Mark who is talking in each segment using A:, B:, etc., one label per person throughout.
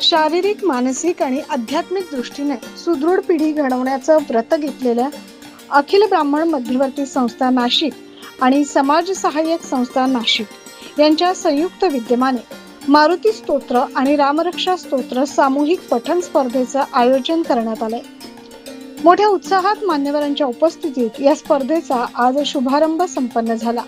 A: शारीरिक, मानसिक आणि आध्यात्मिक दृष्टीने सुदृढ पिढी घडवण्याचं व्रत घेतलेल्या अखिल ब्राह्मण मध्यवर्ती संस्था नाशिक आणि समाज सहाय्यक संस्था नाशिक यांच्या संयुक्त विद्यमाने मारुती स्तोत्र आणि रामरक्षा स्तोत्र सामूहिक पठण स्पर्धेचं आयोजन करण्यात आलंय। मोठ्या उत्साहात मान्यवरांच्या उपस्थितीत या स्पर्धेचा आज शुभारंभ संपन्न झाला।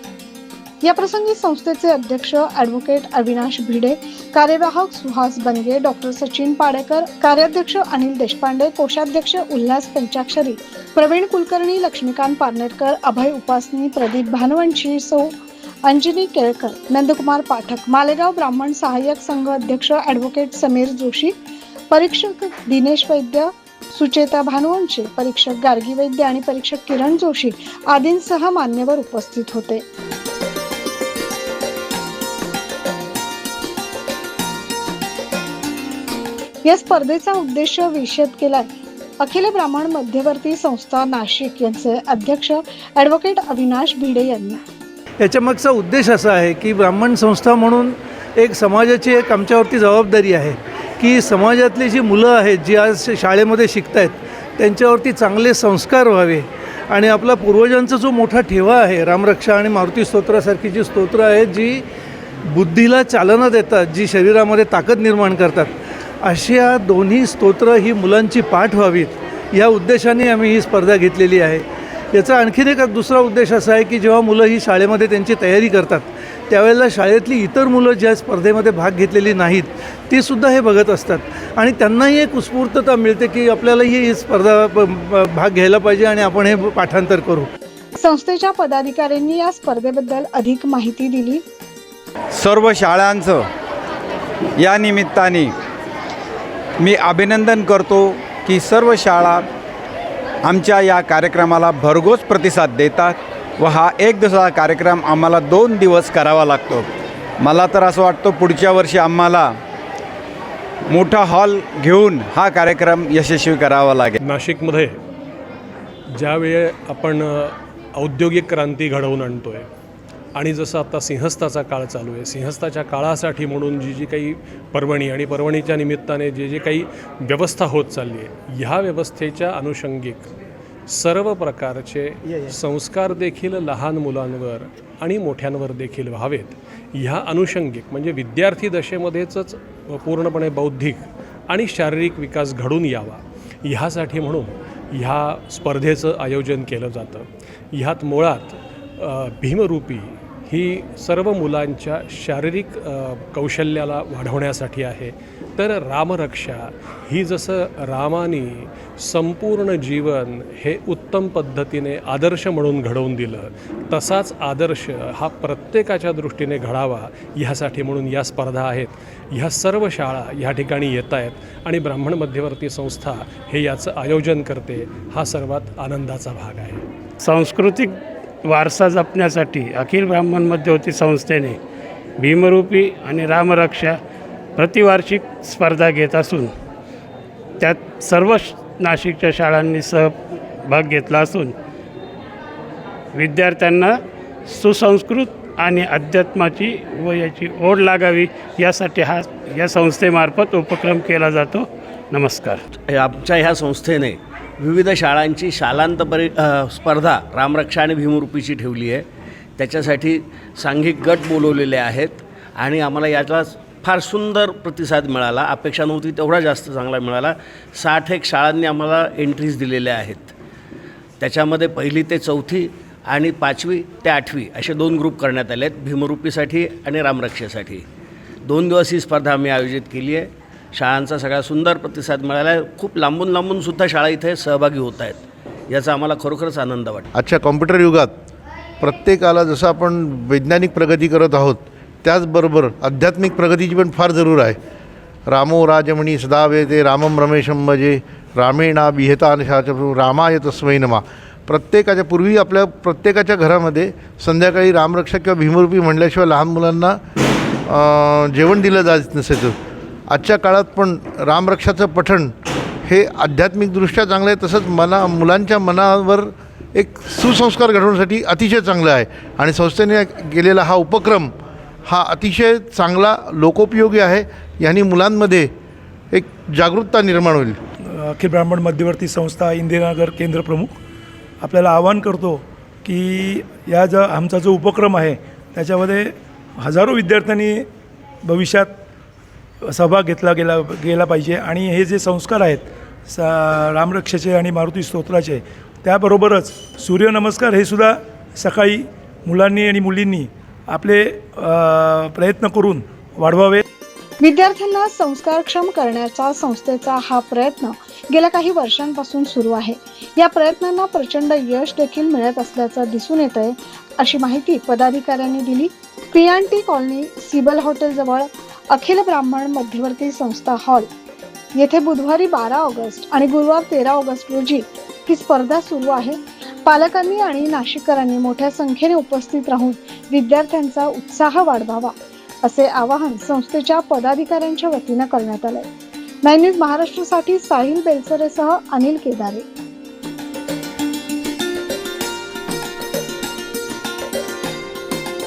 A: या प्रसंगी संस्थेचे अध्यक्ष ॲडव्होकेट अविनाश भिडे, कार्यवाहक सुहास बनगे, डॉक्टर सचिन पाडेकर, कार्याध्यक्ष अनिल देशपांडे, कोषाध्यक्ष उल्हास पंचाक्षरी, प्रवीण कुलकर्णी, लक्ष्मीकांत पारनेरकर, अभय उपासनी, प्रदीप भानुवंशी, सौ अंजनी केळकर, नंदकुमार पाठक, मालेगाव ब्राह्मण सहाय्यक संघ अध्यक्ष ॲडव्होकेट समीर जोशी, परीक्षक दिनेश वैद्य, सुचेता भानुवंशी, परीक्षक गार्गी वैद्य आणि परीक्षक किरण जोशी आदींसह मान्यवर उपस्थित होते। या स्पर्धेचा उद्देश विशद केलाय अखिल ब्राह्मण मध्यवर्ती संस्था नाशिक यांचे अध्यक्ष ॲडव्होकेट अविनाश भिडे यांनी।
B: याच्या मागचा उद्देश असा आहे की ब्राह्मण संस्था म्हणून एक समाजाची एक आमच्यावरती जबाबदारी आहे की समाजातली जी मुलं आहेत जी आज शाळेमध्ये शिकत आहेत त्यांच्यावरती चांगले संस्कार व्हावे आणि आपला पूर्वजांचा जो मोठा ठेवा आहे रामरक्षा आणि मारुती स्तोत्रासारखी जी स्तोत्र आहेत जी बुद्धीला चालना देतात, जी शरीरामध्ये ताकद निर्माण करतात, अशा दोन्ही स्तोत्र ही मुलांची पाठ व्हावीत या उद्देशाने आम्ही ही स्पर्धा घेतलेली आहे। याचा आणखीन एक दुसरा उद्देश असा आहे की जेव्हा मुलं ही शाळेमध्ये त्यांची तयारी करतात त्यावेळेला शाळेतली इतर मुलं ज्या स्पर्धेमध्ये भाग घेतलेली नाहीत ती सुद्धा हे बघत असतात आणि त्यांनाही एक उत्स्फूर्तता मिळते की आपल्यालाही ही स्पर्धा भाग घ्यायला पाहिजे आणि आपण हे पाठांतर करू।
A: संस्थेच्या पदाधिकाऱ्यांनी या स्पर्धेबद्दल अधिक माहिती दिली।
C: सर्व शाळांचं या निमित्ताने मी अभिनंदन करतो की सर्व शाळा आमच्या या कार्यक्रमाला भरघोस प्रतिसाद देतात व हा एक दिवसाचा कार्यक्रम आम्हाला 2 दिवस करावा लागतो। मला तर असं वाटतं पुढच्या वर्षी आम्हाला मोठा हॉल घेऊन हा कार्यक्रम यशस्वी करावा लागेल।
D: नाशिकमध्ये ज्यावेळी आपण औद्योगिक क्रांती घडवून आणतो आहे आणि जसं आता सिंहस्थाचा काळ चालू आहे, सिंहस्थाच्या काळासाठी म्हणून जी काही पर्वणी आणि पर्वणीच्या निमित्ताने जे काही व्यवस्था होत चालली आहे, ह्या व्यवस्थेच्या अनुषंगिक सर्व प्रकारचे संस्कार देखील लहान मुलांवर आणि मोठ्यांवर देखील व्हावेत ह्या अनुषंगिक म्हणजे विद्यार्थी दशेमध्येच पूर्णपणे बौद्धिक आणि शारीरिक विकास घडून यावा ह्यासाठी म्हणून ह्या स्पर्धेचं आयोजन केलं जातं। ह्यात मुळात भीमरूपी ही सर्व मुलांच्या शारीरिक कौशल्याला वाढवण्यासाठी आहे, तर रामरक्षा ही जसं रामाने संपूर्ण जीवन हे उत्तम पद्धतीने आदर्श म्हणून घडवून दिलं तसाच आदर्श हा प्रत्येकाच्या दृष्टीने घडावा ह्यासाठी म्हणून या स्पर्धा आहेत। ह्या सर्व शाळा ह्या ठिकाणी येत आहेत आणि ब्राह्मण मध्यवर्ती संस्था हे याचं आयोजन करते, हा सर्वात आनंदाचा भाग आहे।
E: सांस्कृतिक वारसा जपण्यासाठी अखिल ब्राह्मण मध्यवर्ती संस्थेने भीमरूपी आणि रामरक्षा प्रतिवार्षिक स्पर्धा घेत असून त्यात सर्व नाशिकच्या शाळांनी सहभाग घेतला असून विद्यार्थ्यांना सुसंस्कृत आणि अध्यात्माची व याची ओढ लागावी यासाठी या संस्थेमार्फत उपक्रम केला जातो। नमस्कार।
F: आमच्या ह्या संस्थेने विविध शाळांची शालांत स्पर्धा रामरक्षा आणि भीमरूपीची ठेवली आहे। त्याच्यासाठी सांघिक गट बोलवलेले आहेत आणि आम्हाला याचा फार सुंदर प्रतिसाद मिळाला। अपेक्षा नव्हती तेवढा जास्त चांगला मिळाला। 61 शाळांनी आम्हाला एंट्रीज दिलेल्या आहेत। त्याच्यामध्ये 1ली ते 4थी आणि 5वी ते 8वी असे 2 ग्रुप करण्यात आले आहेत, भीमरूपीसाठी आणि रामरक्षेसाठी। 2 दिवस ही स्पर्धा आम्ही आयोजित केली आहे। शाळांचा सगळा सुंदर प्रतिसाद मिळाला आहे। खूप लांबून सुद्धा शाळा इथे सहभागी होत आहेत, याचा आम्हाला खरोखरच आनंद वाटतो।
G: आजच्या कॉम्प्युटर युगात प्रत्येकाला जसं आपण वैज्ञानिक प्रगती करत आहोत त्याचबरोबर आध्यात्मिक प्रगतीची पण फार जरूर आहे। रामो राजमणी सदा वेदे रामम रमेशम भजे रामेणा विहता रामाय तस्मै नमः। प्रत्येकाच्या पूर्वी आपल्या प्रत्येकाच्या घरामध्ये संध्याकाळी रामरक्षा किंवा भीमरूपी म्हणल्याशिवाय लहान मुलांना जेवण दिलं जात नसायचं। आजच्या काळात पण रामरक्षाचं पठण हे आध्यात्मिकदृष्ट्या चांगलं आहे, तसंच मुलांच्या मनावर एक सुसंस्कार घडवण्यासाठी अतिशय चांगलं आहे आणि संस्थेने केलेला हा उपक्रम हा अतिशय चांगला लोकोपयोगी आहे। यांनी मुलांमध्ये एक जागरूकता निर्माण होईल.
H: अखिल ब्राह्मण मध्यवर्ती संस्था इंदिरानगर केंद्र प्रमुख आपल्याला आवाहन करतो की आमचा जो उपक्रम आहे त्याच्यामध्ये हजारो विद्यार्थ्यांनी भविष्यात सहभाग घेतला गेला पाहिजे आणि हे जे संस्कार आहेत रामरक्षेचे आणि मारुती स्तोत्राचे, त्याबरोबरच सूर्यनमस्कार हे सुद्धा सकाळी मुलांनी आणि मुलींनी आपले प्रयत्न करून वाढवावे.
A: विद्यार्थ्यांना संस्कारक्षम करण्याचा संस्थेचा हा प्रयत्न गेल्या काही वर्षांपासून सुरू आहे. या प्रयत्नांना प्रचंड यश देखील मिळत असल्याचं दिसून येत आहे, अशी माहिती पदाधिकाऱ्यांनी दिली. P&T कॉलनी सिबल हॉटेल जवळ अखिल ब्राह्मण मध्यवर्ती संस्था हॉल येथे बुधवारी 12 ऑगस्ट आणि गुरुवार 13 ऑगस्ट रोजी ही स्पर्धा सुरू आहे. पालकांनी आणि नाशिककरांनी मोठ्या संख्येने उपस्थित राहून विद्यार्थ्यांचा उत्साह वाढवावा, असे आवाहन संस्थेच्या पदाधिकाऱ्यांच्या वतीनं करण्यात आले. 9 न्यूज महाराष्ट्रासाठी साहिल बेलसरेसह अनिल केदारे.